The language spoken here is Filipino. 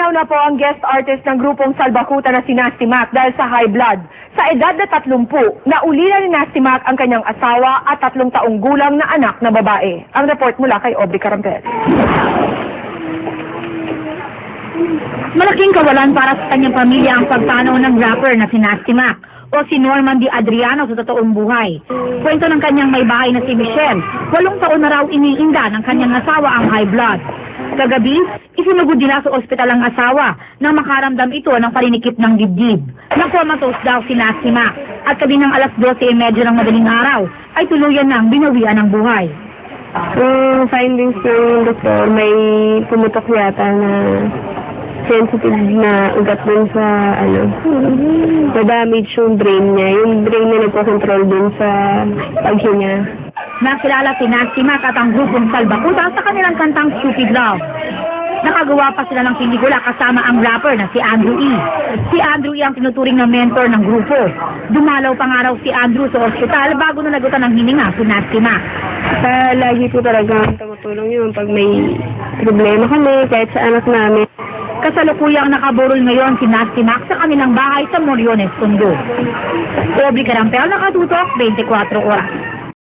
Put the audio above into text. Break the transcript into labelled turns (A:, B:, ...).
A: Pumanaw na po ang guest artist ng grupong Salbakuta na si Nasty Mac dahil sa high blood. Sa edad na 30, naulila ni Nasty Mac ang kanyang asawa at 3 taong gulang na anak na babae. Ang report mula kay Aubrey Carampel.
B: Malaking kawalan para sa kanyang pamilya ang pagpanaw ng rapper na si Nasty Mac o si Norman D. Adriano sa totoong buhay. Kwento ng kanyang may bahay na si Michelle, 8 taon na raw iniinda ng kanyang asawa ang high blood. Kagabi, isinugod nila sa ospital ang asawa nang makaramdam ito ng paninikip ng dibdib. Nakomatose daw si Nasty Mac at kabi ng 12:30 ng madaling araw ay tuluyan nang binawian ng buhay.
C: Findings ng doktor, may pumutok yata na sensitive na ugat dun sa na-damage yung brain niya. Yung brain niya nagpo-control dun sa paghinga.
B: Nakilala si Nasty Mac at ang grupong Salbakuta sa kanilang kantang Stupid Love. Nakagawa pa sila ng pelikula kasama ang rapper na si Andrew E. Si Andrew E ang tinuturing na mentor ng grupo. Dumalaw pa nga raw si Andrew sa ospital bago nalagutan ng hininga si Nasty Mac.
C: Lagi po talaga tumutulong yun pag may problema kami, kahit sa anak namin.
B: Kasalukuyang nakaburol ngayon si Nasty Mac sa kanilang bahay sa Moriones, Tondo. Aubrey Carampel, Nakatutok, 24 Oras.